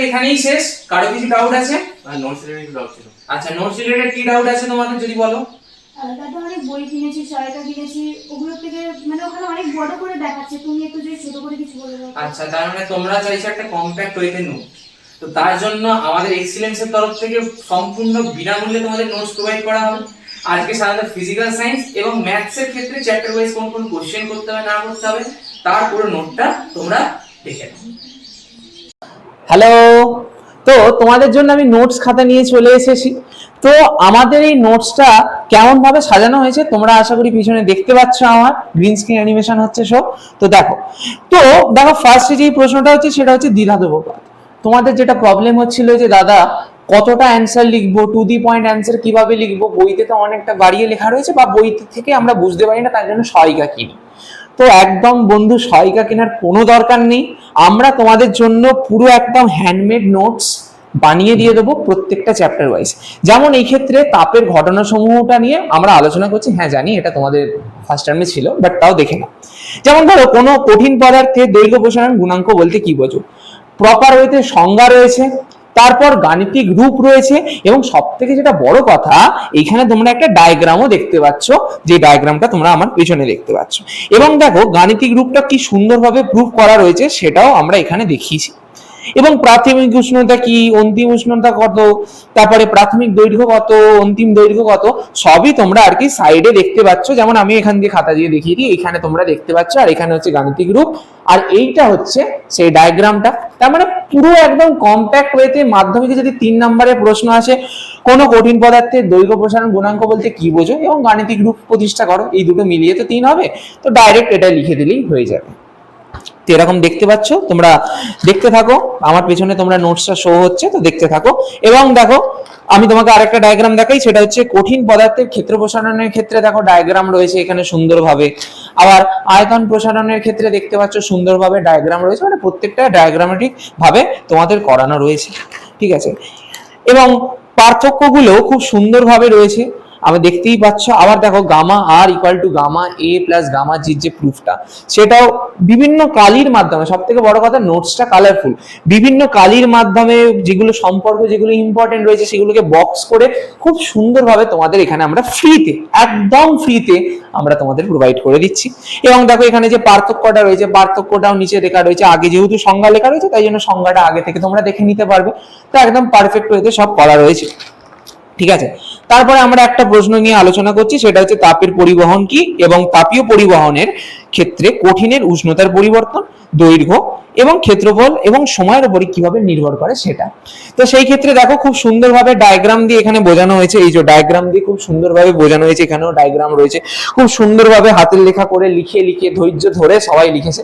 এখানেই শেষ। কারো কিছু ডাউট আছে? নোটস রিলেটেড ডাউট ছিল। আচ্ছা, নোটস রিলেটেড কি ডাউট আছে তোমাদের যদি বলো? দাদা অনেক বই কিনেছি, সহায়তা কিনেছি, ওগুলো থেকে মানে ওখানে অনেক বড় করে দেখাচ্ছে, তুমি একটু যদি ছোট করে কিছু বলে দাও। আচ্ছা, তার মানে তোমরা চাইছো একটা কম্প্যাক্ট ওয়েতে নোট। তো তার জন্য আমাদের এক্সিলেন্সের তরফ থেকে সম্পূর্ণ বিনামূল্যে তোমাদের নোটস প্রোভাইড করা হবে। আজকে সাধারণত ফিজিক্যাল সায়েন্স এবং ম্যাথসের ক্ষেত্রে চ্যাপ্টার ওয়াইজ কোন কোন কোশ্চেন করতে হবে না করতে হবে তার পুরো নোটটা তোমরা দেখে নাও। হ্যালো, তো তোমাদের জন্য আমি নোটস খাতা নিয়ে চলে এসেছি। তো আমাদের এই নোটসটা কেমন ভাবে সাজানো হয়েছে তোমরা আশা করি পিছনে দেখতে পাচ্ছ, আমার গ্রিন স্ক্রিন অ্যানিমেশন হচ্ছে সব। তো দেখো ফার্স্টে যে প্রশ্নটা হচ্ছে সেটা হচ্ছে দ্বিধাদ্বন্দ্ব। তোমাদের যেটা প্রবলেম হচ্ছিল যে দাদা কতটা অ্যান্সার লিখবো, টু দি পয়েন্ট অ্যান্সার কিভাবে লিখবো, বইতে তো অনেকটা বাড়িয়ে লেখা রয়েছে বা বই থেকে আমরা বুঝতে পারি না, তার জন্য সহায়িকা কিনি। তো একদম বন্ধু, সহায়িকা কেনার কোনো দরকার নেই। আমরা তোমাদের জন্য পুরো একদম হ্যান্ডমেড নোটস বানিয়ে দিয়ে দেবো প্রত্যেকটা চ্যাপ্টার ওয়াইজ। যেমন এই ক্ষেত্রে তাপের ঘটনা সমূহটা নিয়ে আমরা আলোচনা করছি। হ্যাঁ জানি এটা তোমাদের ফার্স্ট টার্মে ছিল, বাট তাও দেখে নাও। যেমন ধরো কোনো কঠিন পদার্থের দৈর্ঘ্য প্রসারণ গুণাঙ্ক বলতে কি বোঝো, প্রপার ওয়েতে সংজ্ঞা রয়েছে, তারপর গাণিতিক রূপ রয়েছে, এবং সব থেকে যেটা বড় কথা এইখানে তোমরা একটা ডায়াগ্রামও দেখতে পাচ্ছ, যে ডায়াগ্রামটা তোমরা আমার পিছনে দেখতে পাচ্ছ। এবং দেখো গাণিতিক রূপটা কি সুন্দরভাবে প্রুফ করা রয়েছে সেটাও আমরা এখানে দেখিয়েছি। এবং প্রাথমিক উষ্ণতা কি, অন্তিম উষ্ণতা কত, তারপরে প্রাথমিক দৈর্ঘ্য কত, অন্তিম দৈর্ঘ্য কত, সবই তোমরা আর কি সাইডে দেখতে পাচ্ছ। যেমন আমি এখান দিয়ে খাতা দিয়ে দেখিয়ে দিই, এখানে তোমরা দেখতে পাচ্ছ, আর এখানে হচ্ছে গাণিতিক রূপ, আর এইটা হচ্ছে সেই ডায়াগ্রামটা। তার মানে পুরো একদম কম্প্যাক্ট ওয়েতে মাধ্যমিকে যদি 3 নম্বরের প্রশ্ন আসে কোন কঠিন পদার্থের দৈর্ঘ্য প্রসারণ গুণাঙ্ক বলতে কি বোঝো এবং গাণিতিক রূপ প্রতিষ্ঠা করো, এই দুটো মিলিয়ে তো 3 হবে, তো ডাইরেক্ট এটা লিখে দিলেই হয়ে যাবে। তো এরকম দেখতে পাচ্ছ, তোমরা দেখতে থাকো, আমার পেছনে তোমরা নোটসটা শো হচ্ছে, তো দেখতে থাকো। এবং দেখো আমি তোমাকে আরেকটা ডায়াগ্রাম দেখাই, সেটা হচ্ছে কঠিন পদার্থের ক্ষেত্র প্রসারণের ক্ষেত্রে দেখো ডায়াগ্রাম রয়েছে এখানে সুন্দরভাবে, আবার আয়তন প্রসারণের ক্ষেত্রে দেখতে পাচ্ছ সুন্দরভাবে ডায়াগ্রাম রয়েছে, মানে প্রত্যেকটা ডায়াগ্রামেটিক ভাবে তোমাদের করানো রয়েছে, ঠিক আছে। এবং পার্থক্যগুলো খুব সুন্দরভাবে রয়েছে, আমি দেখতেই পাচ্ছ। আবার দেখো gamma R equal to gamma A plus gamma G যে প্রুফটা, সেটাও বিভিন্ন কালির মাধ্যমে, সব থেকে বড় কথা নোটসটা কালারফুল, বিভিন্ন কালির মাধ্যমে যেগুলো সম্পর্ক, যেগুলো ইম্পর্টেন্ট রয়েছে সেগুলোকে বক্স করে খুব সুন্দরভাবে তোমাদের এখানে আমরা ফ্রিতে, একদম ফ্রিতে আমরা তোমাদের প্রোভাইড করে দিচ্ছি। এবং দেখো এখানে যে পার্থক্যটা রয়েছে, পার্থক্যটাও নিচে লেখা রয়েছে, আগে যেহেতু সংজ্ঞা লেখা রয়েছে তাই জন্য সংজ্ঞাটা আগে থেকে তোমরা দেখে নিতে পারবে। তো একদম পারফেক্ট ওয়েতে সব করা রয়েছে, ঠিক আছে। তারপরে আমরা একটা প্রশ্ন নিয়ে আলোচনা করছি, সেটা হচ্ছে তাপের পরিবহন কি এবং তাপীয় পরিবহনের ক্ষেত্রে কঠিনের উষ্ণতার পরিবর্তন, দৈর্ঘ্য এবং ক্ষেত্রফল এবং সময়ের উপরে কিভাবে নির্ভর করে সেটা। তো সেই ক্ষেত্রে দেখো খুব সুন্দরভাবে ডায়াগ্রাম দিয়ে এখানে বোঝানো হয়েছে, এই যে ডায়াগ্রাম দিয়ে খুব সুন্দরভাবে বোঝানো হয়েছে, এখানেও ডায়াগ্রাম রয়েছে, খুব সুন্দরভাবে হাতের লেখা করে লিখে লিখে ধৈর্য ধরে সবাই লিখেছে।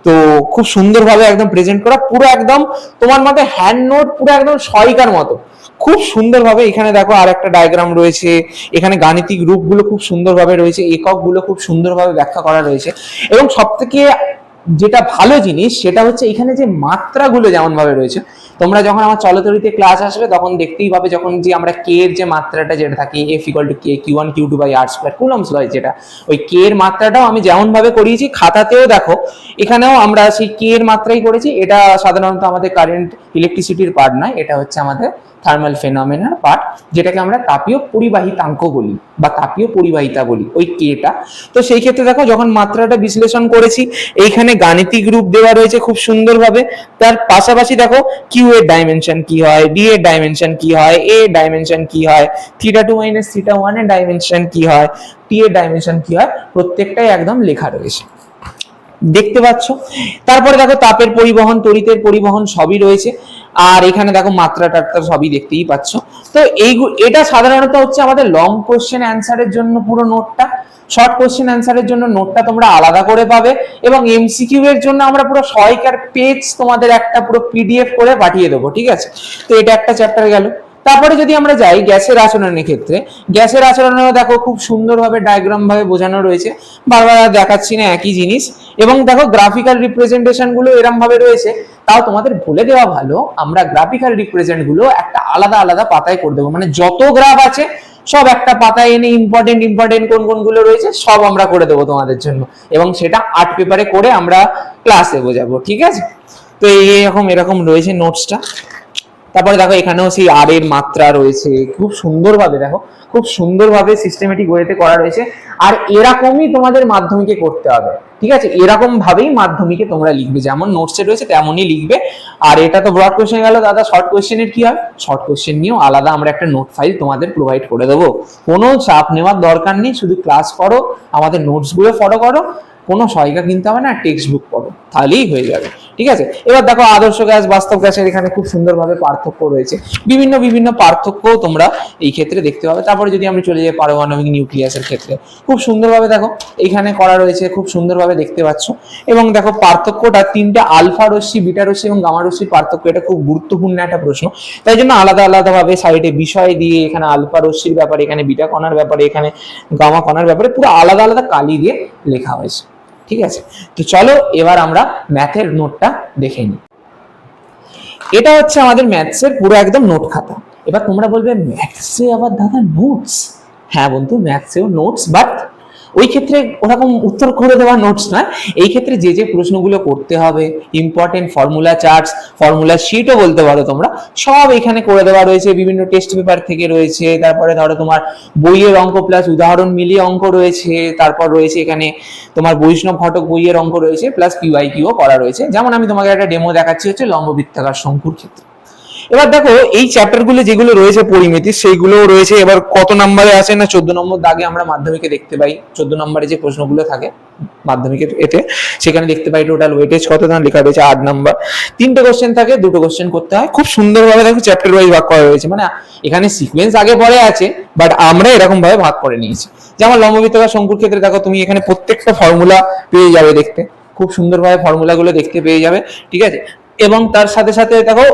তো খুব সুন্দরভাবে একদম প্রেজেন্ট করা, পুরো একদম তোমার মধ্যে হ্যান্ড নোট, পুরো একদম সহায়িকার মতো খুব সুন্দরভাবে। এখানে দেখো আর একটা ডায়াগ্রাম রয়েছে, এখানে গাণিতিক রূপগুলো খুব সুন্দরভাবে রয়েছে, এককগুলো খুব সুন্দরভাবে ব্যাখ্যা করা রয়েছে। এবং সব থেকে যেটা ভালো জিনিস সেটা হচ্ছে এখানে যে মাত্রাগুলো যেমন ভাবে রয়েছে, তোমরা যখন আমার চলতরিতে ক্লাস আসবে তখন দেখতেই পাবে, যখন যে আমরা কে এর যে মাত্রাটা যেটা থাকে F equal to K Q one Q two by R square Coulomb's law, যেটা ওই কে এর মাত্রাটাও আমি যেমন ভাবে করিয়েছি খাতাতেও দেখো, এখানেও আমরা সেই কে এর মাত্রাই করেছি। এটা সাধারণত আমাদের কারেন্ট ইলেকট্রিসিটির পার্ট নয়, এটা হচ্ছে আমাদের থার্মাল ফেনোমেনার পার্ট, যেটাকে আমরা তাপীয় পরিবাহিতাঙ্ক বলি বা তাপীয় পরিবাহিতা বলি, ওই কেটা। তো সেই ক্ষেত্রে দেখো যখন মাত্রাটা বিশ্লেষণ করেছি, এইখানে গাণিতিক রূপ দেওয়া রয়েছে খুব সুন্দরভাবে। তার পাশাপাশি দেখো কিউ এর ডাইমেনশন কি হয়, ডি এর ডাইমেনশন কি হয়, এ এর ডাইমেনশন কি হয়, theta two minus theta one এর ডাইমেনশন কি হয়, টি এর ডাইমেনশন কি হয়, প্রত্যেকটাই একদম লেখা রয়েছে, দেখতে পাচ্ছ। তারপরে দেখো তাপের পরিবহন, তড়িতের পরিবহন সবই রয়েছে। আর এখানে দেখো মাত্রাটা সবই দেখতেই পাচ্ছ। তো এটা সাধারণত হচ্ছে আমাদের লং কোশ্চেন অ্যান্সারের জন্য পুরো নোটটা, শর্ট কোশ্চেন অ্যান্সারের জন্য নোটটা তোমরা আলাদা করে পাবে, এবং এমসিকিউ এর জন্য আমরা পুরো সহায়িকার পেজ তোমাদের একটা পুরো পিডিএফ করে পাঠিয়ে দেবো, ঠিক আছে। তো এটা একটা চ্যাপ্টার গেল। তারপরে যদি আমরা যাই গ্যাসের আচরণের ক্ষেত্রে, গ্যাসের আচরণেও দেখো খুব সুন্দরভাবে ডায়াগ্রাম ভাবে বোঝানো রয়েছে, বারবার দেখাচ্ছি না একই জিনিস। এবং দেখো গ্রাফিক্যাল রিপ্রেজেন্টেশন গুলো এরকম ভাবে রয়েছে, তাও তোমাদের বলে দেওয়া ভালো, আমরা গ্রাফিক্যাল রিপ্রেজেন্ট গুলো একটা আলাদা আলাদা পাতায় করে দেবো, মানে যত গ্রাফ আছে সব একটা পাতায় এনে ইম্পর্টেন্ট কোন কোনগুলো রয়েছে সব আমরা করে দেবো তোমাদের জন্য, এবং সেটা আর্ট পেপারে করে আমরা ক্লাসে বোঝাবো, ঠিক আছে। তো এরকম রয়েছে নোটসটা। তারপরে দেখো এখানেও সেই আর এর মাত্রা রয়েছে, খুব সুন্দরভাবে দেখো, খুব সুন্দরভাবে সিস্টেমেটিক ওয়েতে করা রয়েছে। আর এরকমই তোমাদের মাধ্যমিকে করতে হবে, ঠিক আছে? এরকম ভাবেই মাধ্যমিকে তোমরা লিখবে, যেমন নোটসে রয়েছে তেমনই লিখবে। আর এটা তো ব্রড কোশ্চেন গেল। দাদা শর্ট কোশ্চেনের কি হয়? শর্ট কোশ্চেন নিয়েও আলাদা আমরা একটা নোট ফাইল তোমাদের প্রোভাইড করে দেবো, কোনো চাপ নেওয়ার দরকার নেই, শুধু ক্লাস করো, আমাদের নোটসগুলো ফলো করো, কোনো সহায়িকা কিনতে হবে না, টেক্সট বুক পড়ো, তাহলেই হয়ে যাবে, ঠিক আছে? এবার দেখো আদর্শ গ্যাস বাস্তব গ্যাসের এখানে খুব সুন্দরভাবে পার্থক্য রয়েছে, বিভিন্ন বিভিন্ন পার্থক্য তোমরা এই ক্ষেত্রে দেখতে পাবে। তারপরে যদি আমি চলে যাই পারমাণবিক নিউক্লিয়াসের ক্ষেত্রে, খুব সুন্দরভাবে দেখো এইখানে করা রয়েছে, খুব সুন্দরভাবে দেখতে পাচ্ছ। এবং দেখো পার্থক্যটা তিনটা আলফা রশ্মি, বিটা রশ্মি এবং গামা রশ্মির পার্থক্য, এটা খুব গুরুত্বপূর্ণ একটা প্রশ্ন। তাই জন্য আলাদা আলাদা ভাবে সাইডে বিষয় দিয়ে এখানে আলফা রশ্মির ব্যাপারে, এখানে বিটা কণার ব্যাপারে, এখানে গামা কণার ব্যাপারে পুরো আলাদা আলাদা কালি দিয়ে লেখা হয়েছে, ঠিক আছে? তো চলো এবার আমরা ম্যাথের নোটটা দেখে নিই। এটা হচ্ছে আমাদের ম্যাথসের পুরো একদম নোট খাতা। এবার তোমরা বলবে ম্যাথসে আবার দাদা নোটস? হ্যাঁ বন্ধু, ম্যাথসেও নোটস, বাট ওই ক্ষেত্রে ওরকম উত্তর করে দেওয়া নোটস নয়। এই ক্ষেত্রে যে যে প্রশ্নগুলো করতে হবে, ইম্পর্টেন্ট ফর্মুলা চার্টস, ফর্মুলা শিটও বলতে পারো তোমরা, সব এখানে করে দেওয়া রয়েছে, বিভিন্ন টেস্ট পেপার থেকে রয়েছে। তারপরে ধরো তোমার বইয়ের অঙ্ক প্লাস উদাহরণ মিলিয়ে অঙ্ক রয়েছে, তারপর রয়েছে এখানে তোমার বৈষ্ণব ঘটক বইয়ের অঙ্ক রয়েছে, প্লাস পিওয়াইকিউও করা রয়েছে। যেমন আমি তোমাকে একটা ডেমো দেখাচ্ছি হচ্ছে লম্ববৃত্তাকার শঙ্কুর ক্ষেত্রে। এবার দেখো এই চ্যাপ্টার গুলো যেগুলো রয়েছে পরিমিতি, সেইগুলো রয়েছে। এবার কত নম্বরে আছে না 14 নম্বর দাগে আমরা মাধ্যমিকে দেখতে পাই, 14 নম্বরে যে প্রশ্নগুলো থাকে মাধ্যমিকের এতে, সেখানে দেখতে পাই টোটাল ওয়েটেজ কত ধান লেখা রয়েছে 8 নম্বর। 3টে কোশ্চেন থাকে, 2টো কোশ্চেন করতে হয়। খুব সুন্দরভাবে দেখো চ্যাপ্টার ওয়াইজ ভাগ করা রয়েছে, মানে এখানে সিকোয়েন্স আগে পরে আছে, বাট আমরা এরকম ভাবে ভাগ করে নিয়েছি। যেমন লম্ববৃত্তাকার শঙ্কুর ক্ষেত্রে দেখো তুমি এখানে প্রত্যেকটা ফর্মুলা পেয়ে যাবে দেখতে, খুব সুন্দরভাবে ফর্মুলাগুলো দেখতে পেয়ে যাবে, ঠিক আছে? এবং তার সাথে সাথে দেখো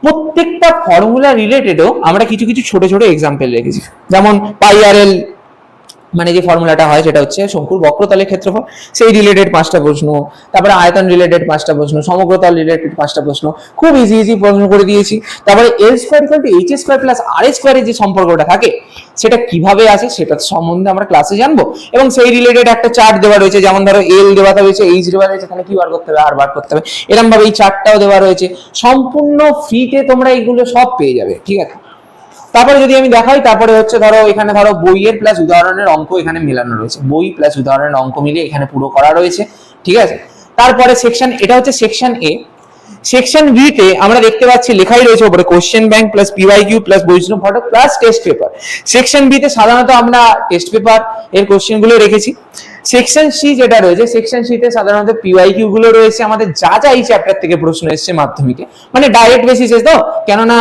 প্রত্যেকটা ফর্মুলা রিলেটেডও আমরা কিছু কিছু ছোট ছোট এক্সাম্পল রেখেছি। যেমন পাই আর এল মানে যে ফর্মুলাটা হয় সেটা হচ্ছে শঙ্কুর বক্রতলের ক্ষেত্রফল, সেই রিলেটেড 5টা প্রশ্ন। তারপরে আয়তন রিলেটেড 5টা প্রশ্ন, সমগ্রতল রিলেটেড 5টা প্রশ্ন, খুব ইজি ইজি প্রশ্ন করে দিয়েছি। তারপরে L square equal to H square plus R স্কোয়ারের যে সম্পর্কটা থাকে সেটা কিভাবে আসে সেটা সম্বন্ধে আমরা ক্লাসে জানবো। এবং সেই রিলেটেড একটা চার্ট দেওয়া রয়েছে, যেমন ধরো এল দেওয়া রয়েছে, এইচ দেওয়া রয়েছে, তাহলে কি বার করতে হবে, আর বার করতে হবে, এরকম ভাবে এই চার্টটাও দেওয়া রয়েছে। সম্পূর্ণ ফ্রিতে তোমরা এইগুলো সব পেয়ে যাবে, ঠিক আছে? তারপরে যদি আমি দেখাই, তারপরে হচ্ছে ধরো এখানে ধরো বইয়ের প্লাস উদাহরণের অঙ্ক এখানে মেলানো রয়েছে, বই প্লাস উদাহরণের অঙ্ক মিলিয়ে এখানে পুরো করা রয়েছে, ঠিক আছে? তারপরে সেকশন, এটা হচ্ছে সেকশন এ। সেকশন বি তে আমরা দেখতে পাচ্ছি লেখাই রয়েছে উপরে question bank plus PYQ plus Vaishnab Ghatak plus test paper. Section B তে সাধারণত আমরা টেস্ট পেপার এর কোশ্চেন গুলো রেখেছি। সেকশন সি যেটা রয়েছে, সেকশন সি তে সাধারণত পিওয়াইকিউ গুলো রয়েছে, আমাদের যা যা এই চ্যাপ্টার থেকে প্রশ্ন এসেছে মাধ্যমিকে, মানে ডাইরেক্ট বেসিসে তো, কেননা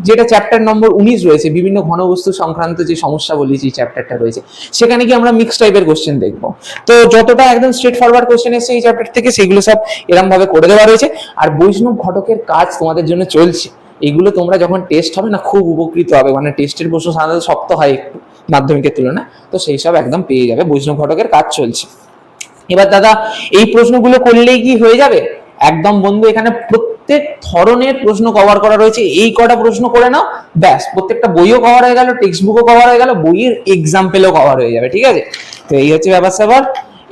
যেটা চ্যাপ্টার নম্বর 19 রয়েছে বিভিন্ন ঘনবস্তু সংক্রান্ত যে সমস্যা বলেছি চ্যাপ্টারটা রয়েছে, সেখানে কি আমরা মিক্স টাইপের কোশ্চেন দেখবো। তো যতটা একদম স্ট্রেট ফরওয়ার্ড কোশ্চেন এসেছে এই চ্যাপ্টার থেকে সেগুলো সব এরকম ভাবে করে দেওয়া রয়েছে। আর বৈষ্ণব ঘটকের কাজ তোমাদের জন্য চলছে, এগুলো তোমরা যখন টেস্ট হবে না খুব উপকৃত হবে, মানে টেস্টের প্রশ্ন সাধারণত শক্ত হয় একটু মাধ্যমিকের তুলনায়, তো সেই সব একদম পেয়ে যাবে, বৈষ্ণব ঘটকের কাজ চলছে। এবার দাদা এই প্রশ্নগুলো করলেই কি হয়ে যাবে? একদম বন্ধু, এখানে প্রত্যেক ধরনের প্রশ্ন কভার করা রয়েছে, এই কটা প্রশ্ন করে নাও ব্যাস, প্রত্যেকটা বইও কভার হয়ে গেল, টেক্সট বুকও কভার হয়ে গেল, বইয়ের এক্সাম্পলও কভার হয়ে যাবে, ঠিক আছে? তো এই হচ্ছে ব্যাপার স্যাপার।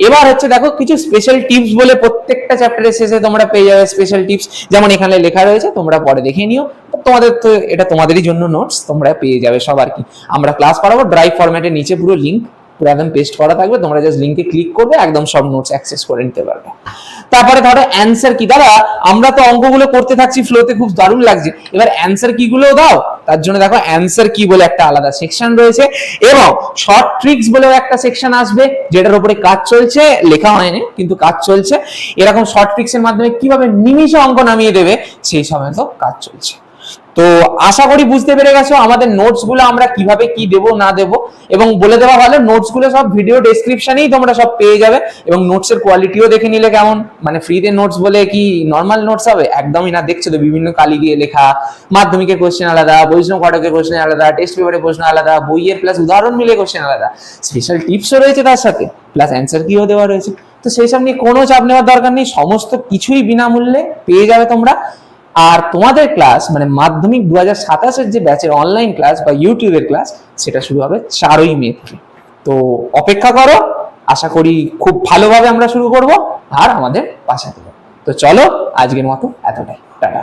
এবার হচ্ছে দেখো কিছু স্পেশাল টিপস বলে প্রত্যেকটা চ্যাপ্টারের শেষে তোমরা পেয়ে যাবে স্পেশাল টিপস, যেমন এখানে লেখা রয়েছে, তোমরা পরে দেখে নিও। তোমাদের তো এটা তোমাদেরই জন্য নোটস, তোমরা পেয়ে যাবে সব আর কি। আমরা ক্লাস করাবো ড্রাইভ ফরম্যাটে, নিচে পুরো লিংক পুরো একদম পেস্ট করা থাকবে, তোমরা জাস্ট লিংকে ক্লিক করবে, একদম সব নোটস অ্যাক্সেস করে নিতে পারবে। তারপরে ধরো অ্যানসার কি, দাদা আমরা তো অঙ্কগুলো করতে থাকছি ফ্লোতে, খুব দারুণ লাগছে, এবার অ্যানসার কি গুলো দাও। তার জন্য দেখো অ্যানসার কি বলে একটা আলাদা সেকশন রয়েছে, এবং শর্ট ট্রিক্স বলেও একটা সেকশন আসবে, যেটার উপরে কাজ চলছে, লেখা হয়নি কিন্তু কাজ চলছে। এরকম শর্ট ট্রিক্স এর মাধ্যমে কিভাবে নিমিষে অঙ্ক নামিয়ে দেবে সেই সময় তো কাজ চলছে। তো আশা করি বুঝতে পেরে গেছো আমাদের নোটস গুলো আমরা কিভাবে কি দেবো না দেবো, এবং বলে দেওয়া হলো নোটস গুলো সব ভিডিও ডেসক্রিপশনেই তোমরা সব পেয়ে যাবে। এবং নোটস এর কোয়ালিটিও দেখে নিলে কেমন, মানে ফ্রিতে নোটস বলে কি নর্মাল নোটস হবে? একদমই না, দেখছো তো বিভিন্ন কালি দিয়ে লেখা, মাধ্যমিকের কোশ্চেন আলাদা, বৈষ্ণব ঘটকের কোশ্চেন আলাদা, টেস্ট পেপারের প্রশ্ন আলাদা, বইয়ের প্লাস উদাহরণ মিলে কোশ্চেন আলাদা, স্পেশাল টিপসও রয়েছে তার সাথে, প্লাস অ্যান্সার কিও দেওয়া রয়েছে। তো সেই সব নিয়ে কোনো চাপ নেওয়ার দরকার নেই, সমস্ত কিছুই বিনামূল্যে পেয়ে যাবে তোমরা। আর তোমাদের ক্লাস মানে মাধ্যমিক 2027-এর যে ব্যাচের অনলাইন ক্লাস বা ইউটিউবের ক্লাস, সেটা শুরু হবে 4ই মে থেকে। তো অপেক্ষা করো, আশা করি খুব ভালোভাবে আমরা শুরু করব, আর আমাদের পাশে থাকো। তো চলো আজকের মতো এতটাই, টাটা।